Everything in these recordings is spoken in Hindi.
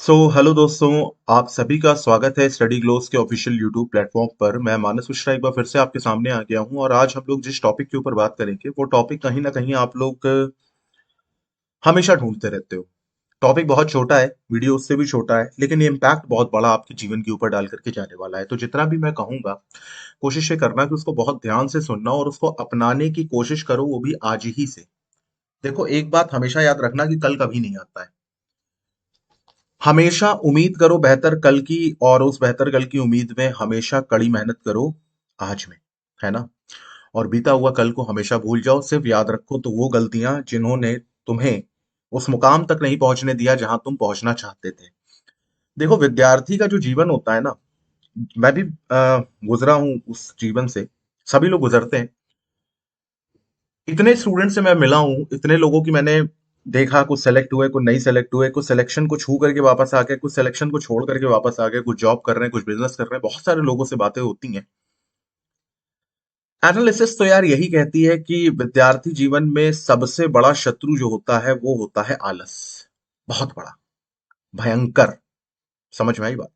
हेलो दोस्तों। आप सभी का स्वागत है स्टडी ग्लोस के ऑफिशियल यूट्यूब प्लेटफॉर्म पर। मैं मानस मिश्रा एक बार फिर से आपके सामने आ गया हूं और आज हम लोग जिस टॉपिक के ऊपर बात करेंगे वो टॉपिक कहीं ना कहीं आप लोग हमेशा ढूंढते रहते हो। टॉपिक बहुत छोटा है, वीडियो उससे भी छोटा है, लेकिन ये इम्पैक्ट बहुत बड़ा आपके जीवन के ऊपर डाल करके जाने वाला है। तो जितना भी मैं कहूंगा, कोशिश ये करना कि उसको बहुत ध्यान से सुनना और उसको अपनाने की कोशिश करो, वो भी आज ही से। देखो, एक बात हमेशा याद रखना कि कल कभी नहीं आता है। हमेशा उम्मीद करो बेहतर कल की, और उस बेहतर कल की उम्मीद में हमेशा कड़ी मेहनत करो आज में, है ना। और बीता हुआ कल को हमेशा भूल जाओ। सिर्फ याद रखो तो वो गलतियां जिन्होंने तुम्हें उस मुकाम तक नहीं पहुंचने दिया जहां तुम पहुंचना चाहते थे। देखो, विद्यार्थी का जो जीवन होता है ना, मैं भी गुजरा हूं उस जीवन से। सभी लोग गुजरते हैं। इतने स्टूडेंट से मैं मिला हूँ, इतने लोगों की मैंने देखा, कुछ सेलेक्ट हुए, कुछ नहीं सेलेक्ट हुए, कुछ सिलेक्शन को छू करके वापस आ गए, कुछ सिलेक्शन को छोड़ करके वापस आ गए, कुछ जॉब कर रहे हैं, कुछ बिजनेस कर रहे हैं। बहुत सारे लोगों से बातें होती हैं। एनालिसिस तो यार यही कहती है कि विद्यार्थी जीवन में सबसे बड़ा शत्रु जो होता है वो होता है आलस। बहुत बड़ा, भयंकर। समझ में आई बात?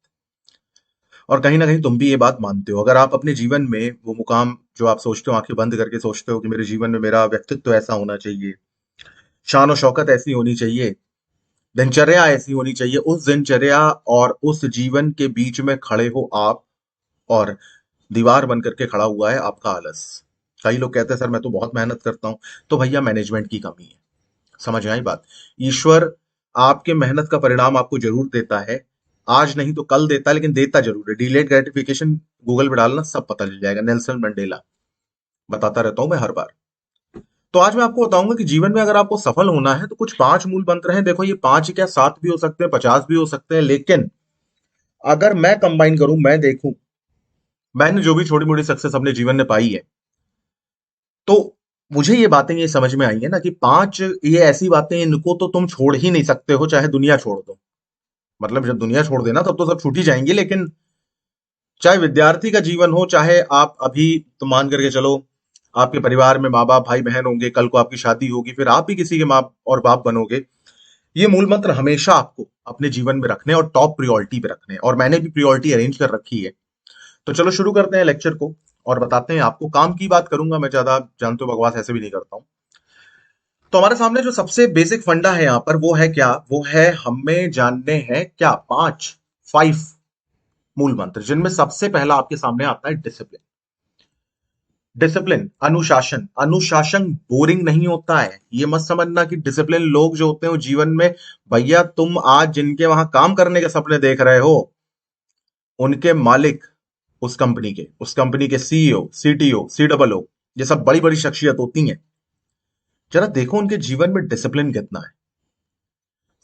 और कहीं ना कहीं तुम भी ये बात मानते हो। अगर आप अपने जीवन में वो मुकाम जो आप सोचते हो, आंखें बंद करके सोचते हो कि मेरे जीवन में मेरा व्यक्तित्व ऐसा होना चाहिए, शान और शौकत ऐसी होनी चाहिए, दिनचर्या ऐसी होनी चाहिए, उस दिनचर्या और उस जीवन के बीच में खड़े हो आप, और दीवार बन करके खड़ा हुआ है आपका आलस। कई लोग कहते हैं सर मैं तो बहुत मेहनत करता हूं। तो भैया, मैनेजमेंट की कमी है। समझ में आई बात? ईश्वर आपके मेहनत का परिणाम आपको जरूर देता है। आज नहीं तो कल देता है, लेकिन देता जरूर है। डिलेड ग्रेटिफिकेशन गूगल पे डालना, सब पता चल जाएगा। नेल्सन मंडेला, बताता रहता हूं मैं हर बार। तो आज मैं आपको बताऊंगा कि जीवन में अगर आपको सफल होना है तो कुछ 5 मूल मंत्र हैं। देखो, ये 5 क्या, 7 भी हो सकते हैं, 50 भी हो सकते हैं, लेकिन अगर मैं कंबाइन करूं, मैं देखूं, मैंने जो भी छोटी मोटी सक्सेस अपने जीवन में पाई है, तो मुझे ये बातें ये समझ में आई है ना कि 5 ये ऐसी बातें हैं, इनको तो तुम छोड़ ही नहीं सकते हो, चाहे दुनिया छोड़ दो। मतलब जब दुनिया छोड़ देना तब तो सब छूट ही जाएंगे, लेकिन चाहे विद्यार्थी का जीवन हो, चाहे आप अभी, तो मान करके चलो आपके परिवार में माँ बाप भाई बहन होंगे, कल को आपकी शादी होगी, फिर आप भी किसी के माँ और बाप बनोगे। ये मूल मंत्र हमेशा आपको अपने जीवन में रखने और टॉप प्रायोरिटी पे रखने हैं, और मैंने भी प्रायोरिटी अरेंज कर रखी है। तो चलो शुरू करते हैं लेक्चर को और बताते हैं आपको। काम की बात करूंगा मैं, ज्यादा जानते हो बकवास ऐसे भी नहीं करता हूं। तो हमारे सामने जो सबसे बेसिक फंडा है यहाँ पर, वो है क्या? वो है, हमें जानने हैं क्या, 5 मूल मंत्र, जिनमें सबसे पहला आपके सामने आता है डिसिप्लिन। डिसिप्लिन, अनुशासन। अनुशासन बोरिंग नहीं होता है। ये मत समझना कि डिसिप्लिन लोग जो होते हैं वो जीवन में, भैया तुम आज जिनके वहां काम करने के सपने देख रहे हो, उनके मालिक, उस कंपनी के सीईओ, सीटीओ, सीडब्ल्यू, ये सब बड़ी बड़ी शख्सियत होती हैं। जरा देखो उनके जीवन में डिसिप्लिन कितना है।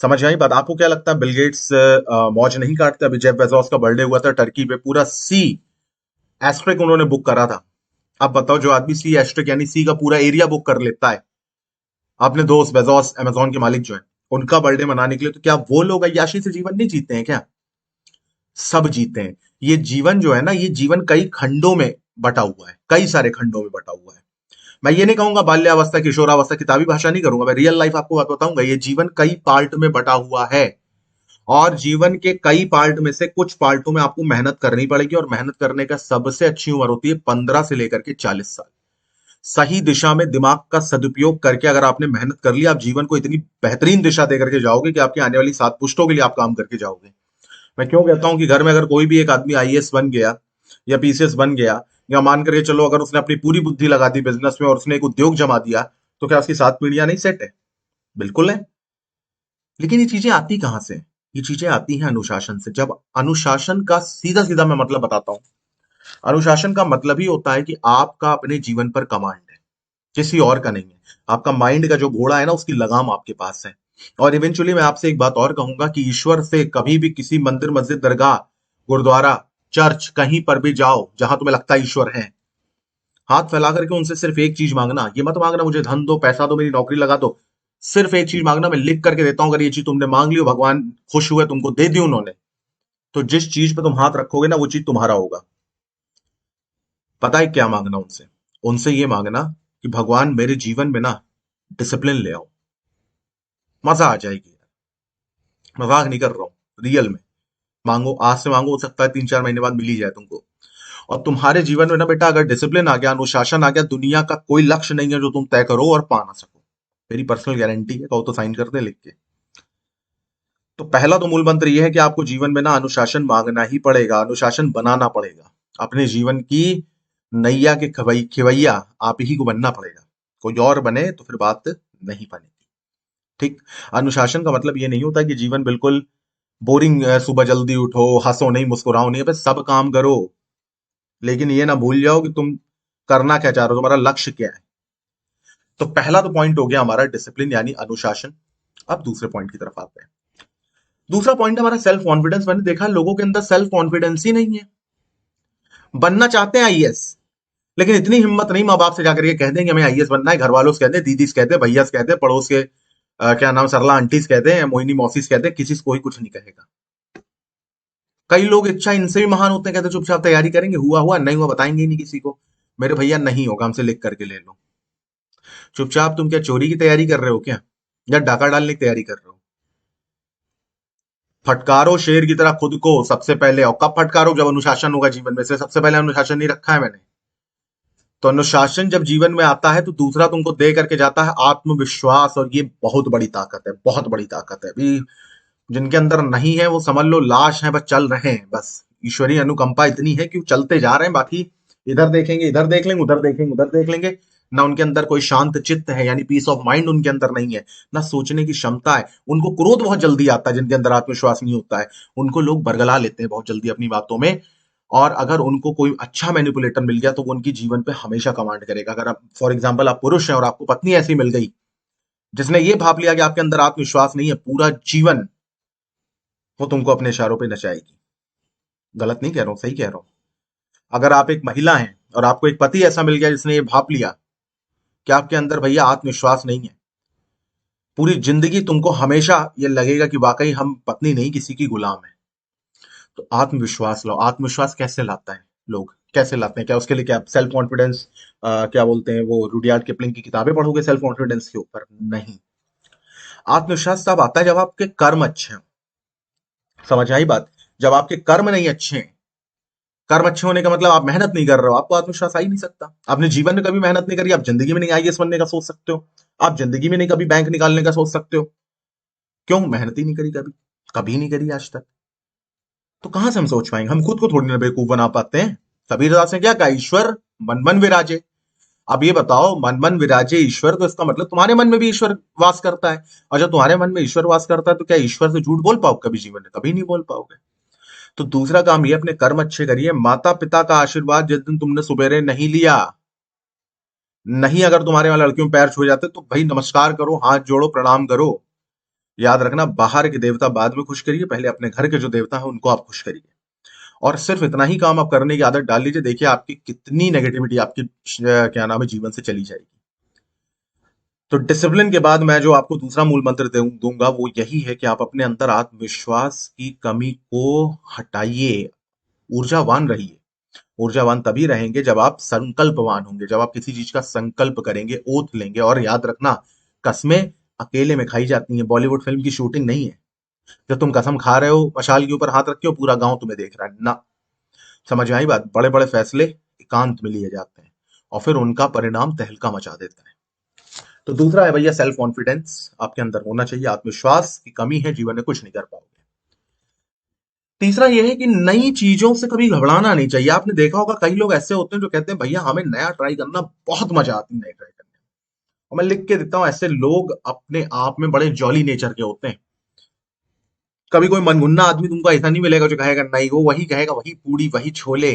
समझ आई बात? आपको क्या लगता है बिल गेट्स मौज नहीं काटते? अभी जेफ बेजोस का बर्थडे हुआ था टर्की पे, पूरा सी एस्ट्रिक उन्होंने बुक करा था। अब बताओ, जो आदमी सी एस्ट्रिक यानी सी का पूरा एरिया बुक कर लेता है, अपने दोस्त बेजोस, अमेजोन के मालिक जो है, उनका बर्थडे मनाने के लिए, तो क्या वो लोग अय्याशी से जीवन नहीं जीते हैं क्या? सब जीते हैं। ये जीवन जो है ना, ये जीवन कई खंडों में बटा हुआ है, कई सारे खंडों में बटा हुआ है। मैं ये नहीं कहूंगा बाल्यावस्था, किशोरावस्था, किताबी भाषा नहीं करूंगा, मैं रियल लाइफ आपको बात बताऊंगा। ये जीवन कई पार्ट में बटा हुआ है, और जीवन के कई पार्ट में से कुछ पार्टों में आपको मेहनत करनी पड़ेगी, और मेहनत करने का सबसे अच्छी उम्र होती है 15 से लेकर के 40 साल। सही दिशा में दिमाग का सदुपयोग करके अगर आपने मेहनत कर लिया, आप जीवन को इतनी बेहतरीन दिशा दे करके जाओगे कि आपकी आने वाली 7 पुश्तों के लिए आप काम करके जाओगे। मैं क्यों कहता हूं कि घर में अगर कोई भी एक आदमी आईएएस बन गया या पीसीएस बन गया, या मान करके चलो अगर उसने अपनी पूरी बुद्धि लगा दी बिजनेस में और उसने एक उद्योग जमा दिया, तो क्या उसकी 7 पीढ़ियां नहीं सेट है? बिल्कुल है। लेकिन ये चीजें आती कहां से? ये चीजें आती हैं अनुशासन से। जब अनुशासन का सीधा सीधा मैं मतलब बताता हूं, अनुशासन का मतलब ही होता है कि आपका अपने जीवन पर कमांड है, किसी और का नहीं है। आपका माइंड का जो घोड़ा है ना, उसकी लगाम आपके पास है। और इवेंचुअली मैं आपसे एक बात और कहूंगा कि ईश्वर से कभी भी किसी मंदिर, मस्जिद, दरगाह, गुरुद्वारा, चर्च, कहीं पर भी जाओ जहां तुम्हें लगता है ईश्वर है, हाथ फैला करके उनसे सिर्फ एक चीज मांगना। ये मत मांगना मुझे धन दो, पैसा दो, मेरी नौकरी लगा दो। सिर्फ एक चीज मांगना, मैं लिख करके देता हूं, अगर ये चीज तुमने मांग ली, भगवान खुश हुए, तुमको दे दी उन्होंने, तो जिस चीज पे तुम हाथ रखोगे ना, वो चीज तुम्हारा होगा। पता है क्या मांगना उनसे? उनसे ये मांगना कि भगवान मेरे जीवन में ना डिसिप्लिन ले आओ। मजा आ जाएगी यार, मजाक नहीं कर रहा हूं। रियल में मांगो, आज से मांगो, हो सकता है 3-4 महीने बाद मिल ही जाए तुमको। और तुम्हारे जीवन में ना बेटा, अगर डिसिप्लिन आ गया, अनुशासन आ गया, दुनिया का कोई लक्ष्य नहीं है जो तुम तय करो और पा ना सको। मेरी पर्सनल गारंटी है, कहो तो साइन कर दे लिख के। तो पहला तो मूल मंत्र यह है कि आपको जीवन में ना अनुशासन मांगना ही पड़ेगा, अनुशासन बनाना पड़ेगा। अपने जीवन की नैया के खिवैया आप ही को बनना पड़ेगा। कोई और बने तो फिर बात नहीं बनेगी। ठीक। अनुशासन का मतलब ये नहीं होता कि जीवन बिल्कुल बोरिंग है, सुबह जल्दी उठो, हंसो नहीं, मुस्कुराओ नहीं, बस सब काम करो, लेकिन ये ना भूल जाओ कि तुम करना क्या चाह रहे हो, तुम्हारा लक्ष्य क्या है। तो पहला तो पॉइंट हो गया हमारा डिसिप्लिन यानी अनुशासन। अब दूसरे पॉइंट की तरफ आते हैं। दूसरा पॉइंट हमारा सेल्फ कॉन्फिडेंस। मैंने देखा लोगों के अंदर सेल्फ कॉन्फिडेंस ही नहीं है। बनना चाहते हैं आईएएस, लेकिन इतनी हिम्मत नहीं माँ बाप से जाकर के कह दें कि हमें आईएएस बनना है, घर वालों से कहते हैं, दीदी से कहते हैं, भैया से कहते हैं, पड़ोस के क्या नाम, सरला आंटी से कहते हैं, मोहिनी मौसी से कहते हैं, किसी से कोई कुछ नहीं कहेगा। कई लोग इच्छा इनसे भी महान होते हैं, कहते हैं चुपचाप तैयारी करेंगे, हुआ हुआ, नहीं हुआ बताएंगे ही नहीं किसी को। मेरे भैया नहीं होगा, हमसे लिख करके ले लो। चुपचाप तुम क्या चोरी की तैयारी कर रहे हो क्या, या डाका डालने की तैयारी कर रहे हो? फटकारो शेर की तरह खुद को सबसे पहले। और कब फटकारो, जब अनुशासन होगा जीवन में। से सबसे पहले अनुशासन नहीं रखा है मैंने। तो अनुशासन जब जीवन में आता है तो दूसरा तुमको दे करके जाता है आत्मविश्वास, और ये बहुत बड़ी ताकत है, बहुत बड़ी ताकत है। अभी जिनके अंदर नहीं है वो समझ लो लाश है, बस चल रहे हैं, बस ईश्वरीय अनुकंपा इतनी है कि वो चलते जा रहे हैं, बाकी इधर देखेंगे इधर देख लेंगे, उधर देखेंगे उधर देख लेंगे। ना उनके अंदर कोई शांत चित्त है, यानी पीस ऑफ माइंड उनके अंदर नहीं है। ना सोचने की क्षमता है। उनको क्रोध बहुत जल्दी आता है, जिनके अंदर आत्मविश्वास नहीं होता है। उनको लोग बरगला लेते हैं बहुत जल्दी अपनी बातों में। और अगर उनको कोई अच्छा मैनिपुलेटर मिल गया तो वो उनकी जीवन पे हमेशा कमांड करेगा। अगर आप फॉर एग्जाम्पल आप पुरुष हैं और आपको पत्नी ऐसी मिल गई जिसने ये भाप लिया कि आपके अंदर आत्मविश्वास नहीं है, पूरा जीवन वो तुमको अपने इशारों पे नचाएगी। गलत नहीं कह रहा हूं, सही कह रहा हूं। अगर आप एक महिला हैं और आपको एक पति ऐसा मिल गया जिसने ये भाप लिया कि आपके अंदर भैया आत्मविश्वास नहीं है, पूरी जिंदगी तुमको हमेशा ये लगेगा कि वाकई हम पत्नी नहीं किसी की गुलाम है। तो आत्मविश्वास लाओ। आत्मविश्वास कैसे लाता है, लोग कैसे लाते हैं? क्या उसके लिए क्या सेल्फ कॉन्फिडेंस, क्या बोलते हैं वो, रुडियार्ड किपलिंग की किताबें पढ़ोगे सेल्फ कॉन्फिडेंस के ऊपर? नहीं। आत्मविश्वास तब आता है जब आपके कर्म अच्छे हैं। समझ आई बात? जब आपके कर्म नहीं अच्छे हैं, कर्म अच्छे होने का मतलब आप मेहनत नहीं कर रहे हो, आपको आत्मविश्वास आ ही नहीं सकता। आपने जीवन में कभी मेहनत नहीं करी, आप जिंदगी में नहीं आईएएस बनने का सोच सकते हो। आप जिंदगी में नहीं कभी बैंक निकालने का सोच सकते हो। क्यों? मेहनत ही नहीं करी कभी, कभी नहीं करी आज तक। तो कहां से हम सोच पाएंगे? हम खुद को थोड़ी ना बेवकूफ बना पाते हैं। कबीरदास ने क्या कहा? ईश्वर मन मन विराजे। अब ये बताओ, मन मन विराजे ईश्वर, तो इसका मतलब तुम्हारे मन में भी ईश्वर वास करता है। और जब तुम्हारे मन में ईश्वर वास करता है तो क्या ईश्वर से झूठ बोल पाओगे कभी जीवन में? कभी नहीं बोल पाओगे। तो दूसरा काम ये, अपने कर्म अच्छे करिए। माता पिता का आशीर्वाद जिस दिन तुमने सुबेरे नहीं लिया, नहीं, अगर तुम्हारे वहां लड़कियों में पैर छुए जाते तो भाई नमस्कार करो, हाथ जोड़ो, प्रणाम करो। याद रखना, बाहर के देवता बाद में खुश करिए, पहले अपने घर के जो देवता है उनको आप खुश करिए। और सिर्फ इतना ही काम आप करने की आदत डाल लीजिए, देखिए आपकी कितनी नेगेटिविटी आपकी क्या नाम है जीवन से चली जाएगी। तो डिसिप्लिन के बाद मैं जो आपको दूसरा मूल मंत्र दूंगा वो यही है कि आप अपने अंदर आत्मविश्वास की कमी को हटाइए। ऊर्जावान रहिए। ऊर्जावान तभी रहेंगे जब आप संकल्पवान होंगे, जब आप किसी चीज का संकल्प करेंगे, ओथ लेंगे। और याद रखना, कस्में अकेले में खाई जाती हैं, बॉलीवुड फिल्म की शूटिंग नहीं है। जब तुम कसम खा रहे हो, मशाल के ऊपर हाथ रखे हो, पूरा गांव तुम्हें देख रहा है ना। समझ में आई बात? बड़े बड़े फैसले एकांत में लिए जाते हैं और फिर उनका परिणाम तहलका मचा देता है। तो दूसरा है भैया सेल्फ कॉन्फिडेंस आपके अंदर होना चाहिए। आत्मविश्वास की कमी है, जीवन में कुछ नहीं कर पाओगे। तीसरा यह है कि नई चीजों से कभी घबराना नहीं चाहिए। आपने देखा होगा कई लोग ऐसे होते हैं जो कहते हैं भैया हमें नया ट्राई करना बहुत मजा आती है, नया ट्राई करने में। और मैं लिख के देता हूं, ऐसे लोग अपने आप में बड़े जॉली नेचर के होते हैं। कभी कोई मनमुन्ना आदमी तुमको ऐसा नहीं मिलेगा जो कहेगा नहीं, वो वही कहेगा, वही पूड़ी, वही छोले,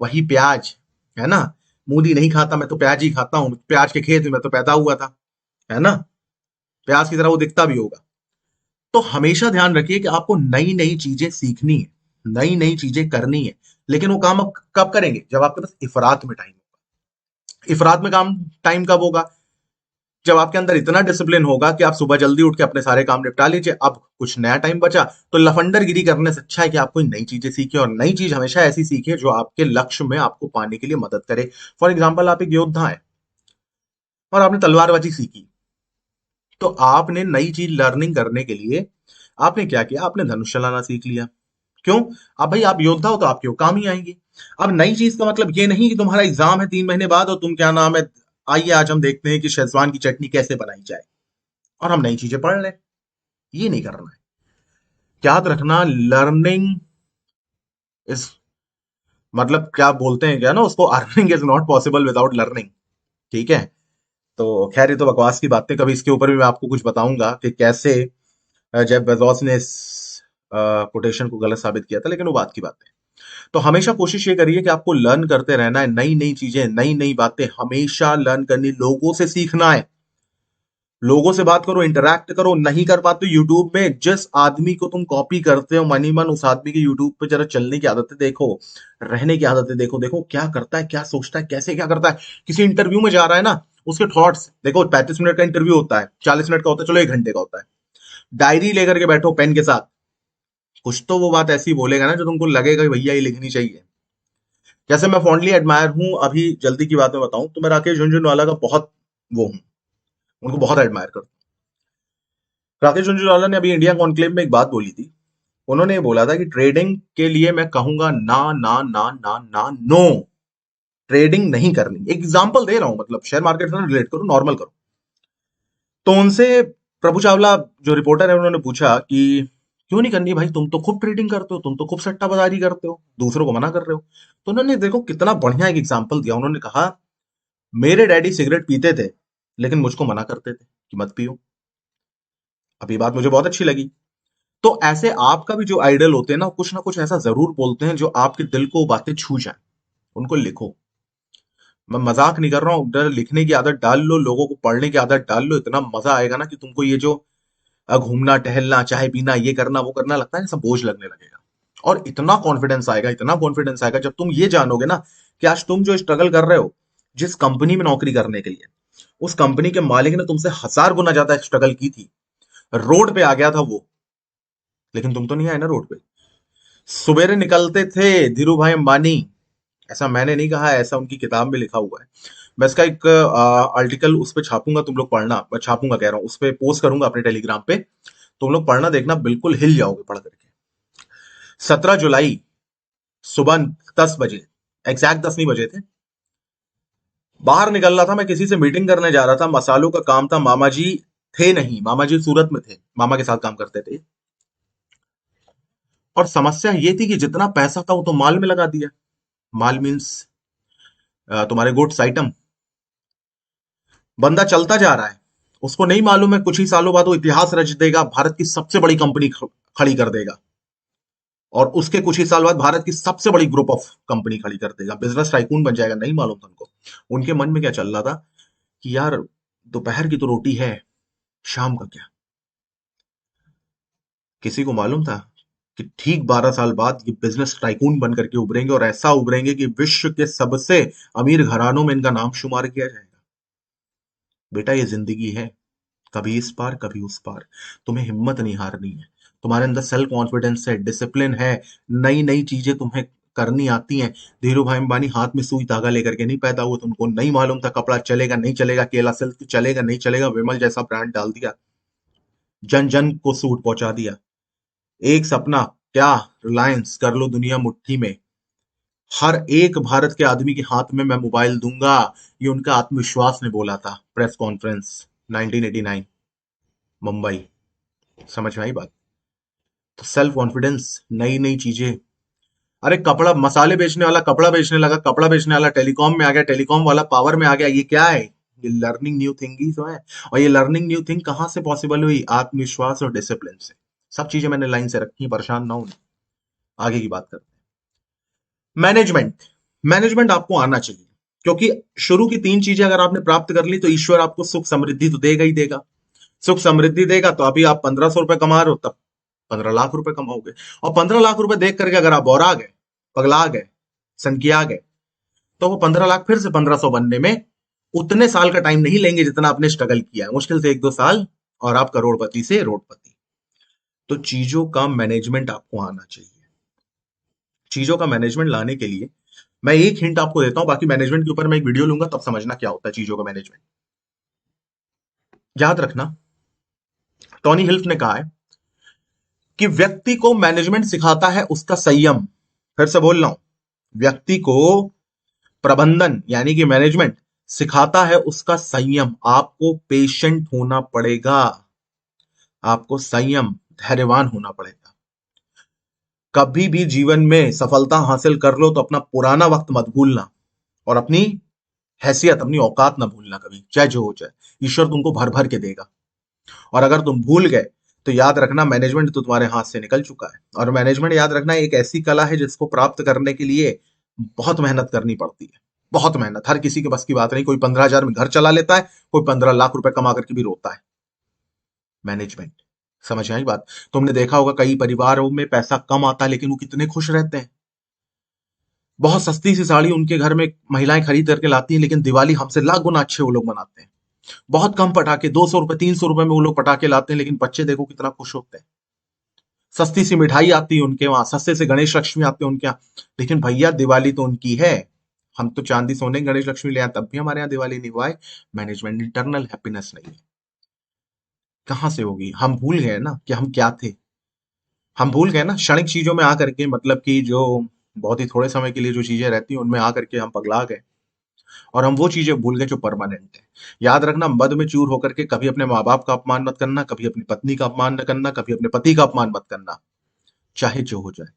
वही प्याज, है ना। मूली नहीं खाता, मैं तो प्याज ही खाता हूँ, प्याज के खेत में मैं तो पैदा हुआ था, है ना। प्याज की तरह वो दिखता भी होगा। तो हमेशा ध्यान रखिए कि आपको नई नई चीजें सीखनी है, नई नई चीजें करनी है। लेकिन वो काम आप कब करेंगे? जब आपके पास इफरात में टाइम होगा। इफरात में काम टाइम कब होगा? जब आपके अंदर इतना डिसिप्लिन होगा कि आप सुबह जल्दी उठ के अपने सारे काम निपटा लीजिए। अब कुछ नया टाइम बचा तो लफंडर गिरी करने से अच्छा है कि आप कोई नई चीजें सीखें, और नई चीज हमेशा ऐसी सीखें जो आपके लक्ष्य में आपको पाने के लिए मदद करे। फॉर एग्जाम्पल, आप एक योद्धा है और आपने तलवारबाजी सीखी, तो आपने नई चीज लर्निंग करने के लिए आपने क्या किया, आपने धनुष चलाना सीख लिया। क्यों? अब भाई आप योद्धा हो तो आपके वो काम ही आएंगी। अब नई चीज का मतलब ये नहीं कि तुम्हारा एग्जाम है 3 महीने बाद और तुम क्या नाम है, आइए आज हम देखते हैं कि शेजवान की चटनी कैसे बनाई जाए, और हम नई चीजें पढ़ लें। ये नहीं करना है। याद रखना, लर्निंग इज, मतलब क्या बोलते हैं क्या ना उसको, earning is not possible without learning. ठीक है। तो खैर ये तो बकवास की बातें, कभी इसके ऊपर भी मैं आपको कुछ बताऊंगा कि कैसे जेफ बेजोस ने इस कोटेशन को गलत साबित किया था, लेकिन वो बात की बात है। तो हमेशा कोशिश ये करिए कि आपको लर्न करते रहना है, नई नई चीजें, नई नई बातें हमेशा लर्न करनी, लोगों से सीखना है। लोगों से बात करो, इंटरैक्ट करो। नहीं कर पाते यूट्यूब में, जिस आदमी को तुम कॉपी करते हो मनी मन, उस आदमी की यूट्यूब पे जरा चलने की आदतें देखो, रहने की आदतें देखो। देखो क्या करता है, क्या सोचता है, कैसे क्या करता है। किसी इंटरव्यू में जा रहा है ना, उसके थॉट्स देखो। 35 मिनट का इंटरव्यू होता है, 40 मिनट का होता है, चलो 1 घंटे का होता है। डायरी लेकर के बैठो पेन के साथ। कुछ तो वो बात ऐसी बोलेगा ना जो तुमको लगेगा कि भैया ये लिखनी चाहिए। जैसे मैं फॉन्डली एडमायर हूं, अभी जल्दी की बात में बताऊं तो मैं राकेश झुनझुनवाला का बहुत वो हूं, उनको बहुत एडमायर करता हूं। राकेश झुनझुनवाला ने अभी इंडिया कॉन्क्लेव में एक बात बोली थी। उन्होंने ये बोला था कि ट्रेडिंग के लिए मैं कहूंगा ना ना ना ना ना नो, ट्रेडिंग नहीं करनी। एग्जाम्पल दे रहा हूं, मतलब शेयर मार्केट से रिलेट करो, नॉर्मल करो। तो उनसे प्रभु चावला जो रिपोर्टर है उन्होंने पूछा कि क्यों नहीं करनी भाई, तुम तो खूब ट्रेडिंग करते हो, तुम तो खूब सट्टाबाजी करते हो, दूसरों को मना कर रहे हो। तो उन्होंने देखो कितना बढ़िया एक एग्जाम्पल दिया। उन्होंने कहा मेरे डैडी सिगरेट पीते थे लेकिन मुझको मना करते थे कि मत पियो। अब ये बात मुझे बहुत अच्छी लगी। तो ऐसे आपका भी जो आइडल होते हैं ना कुछ ऐसा जरूर बोलते हैं जो आपके दिल को बातें छू जाए। उनको लिखो। मैं मजाक नहीं कर रहा हूँ, डर लिखने की आदत डाल लो, लोगों को पढ़ने की आदत डाल लो, इतना मजा आएगा ना कि तुमको ये जो घूमना टहलना चाय पीना ये करना वो करना लगता है, सब बोझ लगने लगेगा। और इतना कॉन्फिडेंस आएगा, इतना कॉन्फिडेंस आएगा जब तुम ये जानोगे ना कि आज तुम जो स्ट्रगल कर रहे हो जिस कंपनी में नौकरी करने के लिए, उस कंपनी के मालिक ने तुमसे 1000 गुना ज्यादा स्ट्रगल की थी। रोड पे आ गया था वो, लेकिन तुम तो नहीं आए ना रोड पे। सवेरे निकलते थे धीरू भाई अंबानी, ऐसा मैंने नहीं कहा है, ऐसा उनकी किताब में लिखा हुआ है। मैं इसका एक आर्टिकल उस पे छापूंगा, तुम लोग पढ़ना, मैं छापूंगा कह रहा हूँ, उस पे पोस्ट करूंगा अपने टेलीग्राम पे। तुम लोग पढ़ना, देखना, बिल्कुल हिल जाओगे पढ़ करके। 17 जुलाई सुबह 10 बजे, एग्जैक्ट 10 नहीं बजे थे, बाहर निकल रहा था, मैं किसी से मीटिंग करने जा रहा था, मसालों का काम था, मामा जी थे नहीं, मामा जी सूरत में थे, मामा के साथ काम करते थे। और समस्या ये थी कि जितना पैसा था वो तो माल में लगा दिया। माल मीन्स तुम्हारे गुड्स आइटम। बंदा चलता जा रहा है, उसको नहीं मालूम है कुछ ही सालों बाद वो इतिहास रच देगा, भारत की सबसे बड़ी कंपनी खड़ी कर देगा। और उसके कुछ ही साल बाद भारत की सबसे बड़ी ग्रुप ऑफ कंपनी खड़ी कर देगा, बिजनेस टाइकून बन जाएगा। नहीं मालूम था उनको। उनके मन में क्या चल रहा था कि यार दोपहर की तो रोटी है, शाम का क्या। किसी को मालूम था कि ठीक 12 साल बाद ये बिजनेस टाइकून बन करके उभरेंगे, और ऐसा उभरेंगे कि विश्व के सबसे अमीर घरानों में इनका नाम शुमार किया जाएगा। बेटा ये जिंदगी है, कभी इस पार कभी उस पार। तुम्हें हिम्मत नहीं हारनी है। तुम्हारे अंदर सेल्फ कॉन्फिडेंस है, डिसिप्लिन है, नई नई चीजें तुम्हें करनी आती हैं। धीरू भाई अंबानी हाथ में सुई धागा लेकर के नहीं पैदा हुए थे, उनको नहीं मालूम था कपड़ा चलेगा नहीं चलेगा, केला सिल्क चलेगा नहीं चलेगा, विमल जैसा ब्रांड डाल दिया, जन जन को सूट पहुंचा दिया। एक सपना, क्या, रिलायंस कर लो दुनिया मुट्ठी में। हर एक भारत के आदमी के हाथ में मैं मोबाइल दूंगा, ये उनका आत्मविश्वास ने बोला था, प्रेस कॉन्फ्रेंस 1989 मुंबई। समझ में आई बात? तो सेल्फ कॉन्फिडेंस, नई नई चीजें। अरे कपड़ा, मसाले बेचने वाला कपड़ा बेचने लगा, कपड़ा बेचने वाला टेलीकॉम में आ गया, टेलीकॉम वाला पावर में आ गया। ये क्या है? ये लर्निंग न्यू थिंग ही तो है। और ये लर्निंग न्यू थिंग कहाँ से पॉसिबल हुई? आत्मविश्वास और डिसिप्लिन से। सब चीजें मैंने लाइन से रखी, परेशान ना हो। आगे की बात करते हैं। मैनेजमेंट। मैनेजमेंट आपको आना चाहिए, क्योंकि शुरू की 3 चीजें अगर आपने प्राप्त कर ली तो ईश्वर आपको सुख समृद्धि तो देगा ही देगा। सुख समृद्धि देगा तो अभी आप 1500 रुपए कमा रहे हो, तब 15 लाख रुपए कमाओगे। और 15 लाख रुपए देख करके अगर आप और आ गए, पगला गए, सनकिया गए, तो वो 15 लाख फिर से 1500 बनने में उतने साल का टाइम नहीं लेंगे जितना आपने स्ट्रगल किया है, मुश्किल से 1-2 साल, और आप करोड़पति से रोडपति। तो चीजों का मैनेजमेंट आपको आना चाहिए। चीजों का मैनेजमेंट लाने के लिए मैं एक हिंट आपको देता हूं, बाकी मैनेजमेंट के ऊपर मैं एक वीडियो लूंगा तब समझना क्या होता है चीजों का मैनेजमेंट। याद रखना, टॉनी हिल्फ ने कहा है कि व्यक्ति को मैनेजमेंट सिखाता है उसका संयम। फिर से बोल रहा हूं, व्यक्ति को प्रबंधन यानी कि मैनेजमेंट सिखाता है उसका संयम। आपको पेशेंट होना पड़ेगा, आपको संयम धैर्यवान होना पड़ेगा। कभी भी जीवन में सफलता हासिल कर लो तो अपना पुराना वक्त मत भूलना, और अपनी हैसियत, अपनी औकात ना भूलना कभी, चाहे जो हो जाए। ईश्वर तुमको भर भर के देगा। और अगर तुम भूल गए तो याद रखना, मैनेजमेंट तो तुम्हारे हाथ से निकल चुका है। और मैनेजमेंट याद रखना एक ऐसी कला है जिसको प्राप्त करने के लिए बहुत मेहनत करनी पड़ती है। बहुत मेहनत, हर किसी के बस की बात नहीं। कोई 15,000 में घर चला लेता है, कोई 15 लाख रुपए कमा करके भी रोता है। मैनेजमेंट, समझ आई बात? तुमने देखा होगा कई परिवारों में पैसा कम आता है लेकिन वो कितने खुश रहते हैं। बहुत सस्ती सी साड़ी उनके घर में महिलाएं खरीद करके लाती हैं, लेकिन दिवाली हमसे लाख गुना अच्छे वो लोग मनाते हैं। बहुत कम पटाखे, 200 रुपए 300 रुपए में वो लोग पटाखे लाते हैं, लेकिन बच्चे देखो कितना खुश होते हैं। सस्ती सी मिठाई आती है उनके वहां, सस्ते से गणेश लक्ष्मी आते हैं उनके यहाँ, लेकिन भैया दिवाली तो उनकी है। हम तो चांदी सोने गणेश लक्ष्मी ले आए, तब भी हमारे यहाँ दिवाली नहीं हुआ है। मैनेजमेंट, इंटरनल हैप्पीनेस नहीं है। कहां से होगी? हम भूल गए ना कि हम क्या थे। हम भूल गए ना क्षणिक चीजों में आकर के, मतलब कि जो बहुत ही थोड़े समय के लिए जो चीजें रहती हैं उनमें आकर के हम पगला गए, और हम वो चीजें भूल गए जो परमानेंट है। याद रखना, मद में चूर होकर के कभी अपने माँ बाप का अपमान मत करना, कभी अपनी पत्नी का अपमान न करना, कभी अपने पति का अपमान मत करना, चाहे जो हो जाए।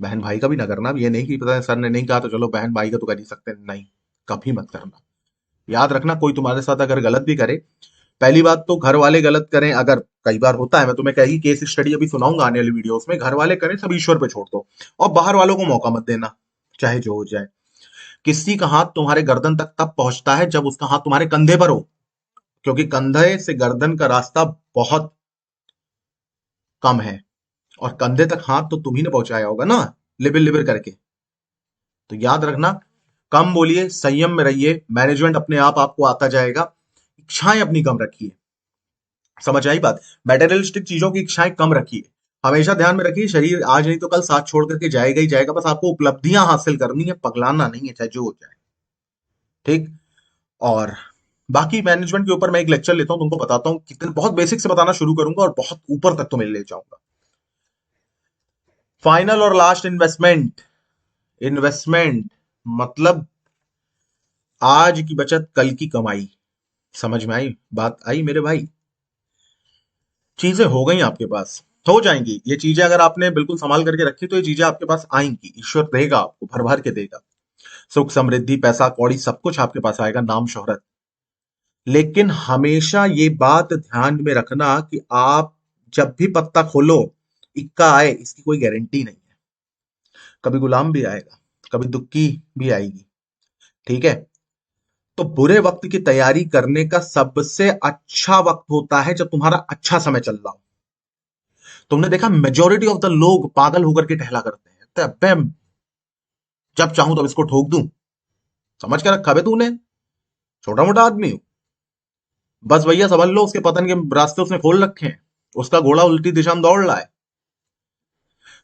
बहन भाई का भी ना करना। ये नहीं कि पता है सर ने नहीं कहा तो चलो बहन भाई का तो कर ही सकते हैं, नहीं, कभी मत करना। याद रखना, कोई तुम्हारे साथ अगर गलत भी करे, पहली बात तो घर वाले गलत करें, अगर कई बार होता है, मैं तुम्हें कई केस स्टडी अभी सुनाऊंगा आने वाली वीडियोस में, घर वाले करें सब ईश्वर पे छोड़ दो, और बाहर वालों को मौका मत देना, चाहे जो हो जाए। किसी का हाथ तुम्हारे गर्दन तक तब पहुंचता है जब उसका हाथ तुम्हारे कंधे पर हो, क्योंकि कंधे से गर्दन का रास्ता बहुत कम है, और कंधे तक हाथ तो तुम ही ने पहुंचाया होगा ना, लिबिर लिबिर करके। तो याद रखना, कम बोलिए, संयम में रहिए, मैनेजमेंट अपने आप आपको आता जाएगा। इच्छाएं अपनी कम रखिए, समझ आई बात? मटेरियलिस्टिक चीजों की इच्छाएं कम रखिए। हमेशा ध्यान में रखिए, शरीर आज नहीं तो कल साथ छोड़ करके जाएगा ही जाएगा। बस आपको उपलब्धियां हासिल करनी है, पगलाना नहीं है, चाहे जो हो जाए। ठीक। और बाकी मैनेजमेंट के ऊपर मैं एक लेक्चर लेता हूं, तुमको बताता हूं, कितने बहुत बेसिक से बताना शुरू करूंगा और बहुत ऊपर तक तुम्हें ले जाऊंगा। फाइनल और लास्ट, इन्वेस्टमेंट। इन्वेस्टमेंट मतलब आज की बचत कल की कमाई। समझ में आई बात? आई मेरे भाई? चीजें हो गई आपके पास, हो जाएंगी ये चीजें, अगर आपने बिल्कुल संभाल करके रखी तो ये चीजें आपके पास आएंगी। ईश्वर देगा, आपको भर भर के देगा। सुख समृद्धि पैसा कौड़ी सब कुछ आपके पास आएगा, नाम शोहरत। लेकिन हमेशा ये बात ध्यान में रखना कि आप जब भी पत्ता खोलो, इक्का आए इसकी कोई गारंटी नहीं है। कभी गुलाम भी आएगा, कभी दुक्की भी आएगी। ठीक है? तो बुरे वक्त की तैयारी करने का सबसे अच्छा वक्त होता है जब तुम्हारा अच्छा समय चल रहा हो। तुमने देखा मेजोरिटी ऑफ द लोग पागल होकर के टहला करते हैं, तो अबे जब चाहूं तब इसको ठोक दूं, समझ के रखा बे तूने, छोटा मोटा आदमी हूं, बस भैया समझ लो उसके पतन के रास्ते उसने खोल रखे हैं, उसका घोड़ा उल्टी दिशा में दौड़ रहा है।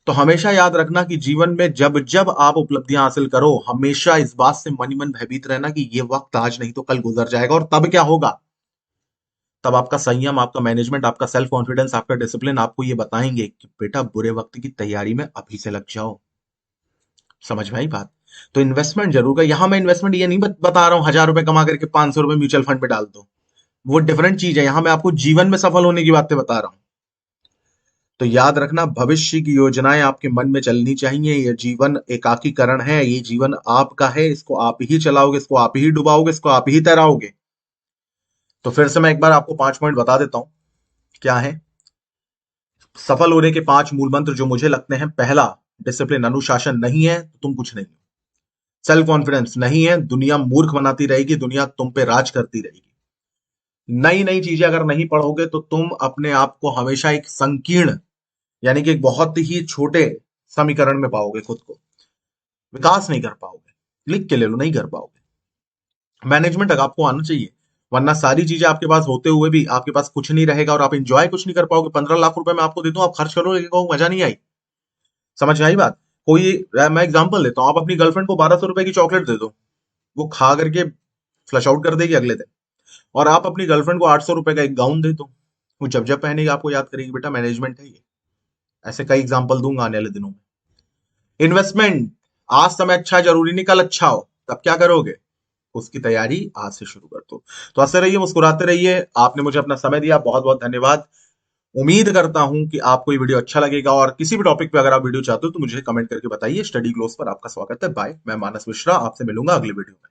तो हमेशा याद रखना कि जीवन में जब जब आप उपलब्धियां हासिल करो, हमेशा इस बात से मन ही मन भयभीत रहना कि ये वक्त आज नहीं तो कल गुजर जाएगा। और तब क्या होगा? तब आपका संयम, आपका मैनेजमेंट, आपका सेल्फ कॉन्फिडेंस, आपका डिसिप्लिन आपको ये बताएंगे कि बेटा बुरे वक्त की तैयारी में अभी से लग जाओ। समझ में आई बात? तो इन्वेस्टमेंट जरूर का, यहां मैं इन्वेस्टमेंट ये नहीं बता रहा हूं 1,000 रुपए कमा करके 500 रुपए म्यूचुअल फंड पे डाल दो, वो डिफरेंट चीज है। यहां मैं आपको जीवन में सफल होने की बातें बता रहा हूं। तो याद रखना, भविष्य की योजनाएं आपके मन में चलनी चाहिए। ये जीवन एकाकीकरण है, ये जीवन आपका है, इसको आप ही चलाओगे, इसको आप ही डुबाओगे, इसको आप ही तैराओगे। तो फिर से मैं एक बार आपको 5 पॉइंट बता देता हूं, क्या है सफल होने के 5 मूल मंत्र जो मुझे लगते हैं। पहला, डिसिप्लिन, अनुशासन नहीं है तो तुम कुछ नहीं हो। सेल्फ कॉन्फिडेंस नहीं है, दुनिया मूर्ख बनाती रहेगी, दुनिया तुम पे राज करती रहेगी। नई नई चीजें अगर नहीं पढ़ोगे तो तुम अपने आप को हमेशा एक संकीर्ण, यानी कि एक बहुत ही छोटे समीकरण में पाओगे खुद को, विकास नहीं कर पाओगे। लिख के ले लो, नहीं कर पाओगे। मैनेजमेंट अगर आपको आना चाहिए, वरना सारी चीजें आपके पास होते हुए भी आपके पास कुछ नहीं रहेगा और आप इंजॉय कुछ नहीं कर पाओगे। 15 लाख रुपए मैं आपको दे दूं, आप खर्च करो लेकिन कहो मजा नहीं आई। समझ में आई बात? कोई, मैं एग्जांपल देता हूं, आप अपनी गर्लफ्रेंड को 1,200 रुपए की चॉकलेट दे दो, वो खा करके फ्लश आउट कर देगी अगले दिन। और आप अपनी गर्लफ्रेंड को 800 रुपए का एक गाउन दे दो, वो जब जब पहनेगी आपको याद करेगी, बेटा मैनेजमेंट है ये। ऐसे कई एग्जांपल दूंगा आने वाले दिनों में। इन्वेस्टमेंट, आज समय अच्छा है, जरूरी नहीं कल अच्छा हो, तब क्या करोगे? उसकी तैयारी आज से शुरू कर दो। तो हंसते रहिए, मुस्कुराते रहिए। आपने मुझे अपना समय दिया, बहुत बहुत धन्यवाद। उम्मीद करता हूं कि आपको ये वीडियो अच्छा लगेगा, और किसी भी टॉपिक पे अगर आप वीडियो चाहते हो तो मुझे कमेंट करके बताइए। स्टडी ग्लोस पर आपका स्वागत है। बाय, मैं मानस मिश्रा, आपसे मिलूंगा अगले वीडियो में।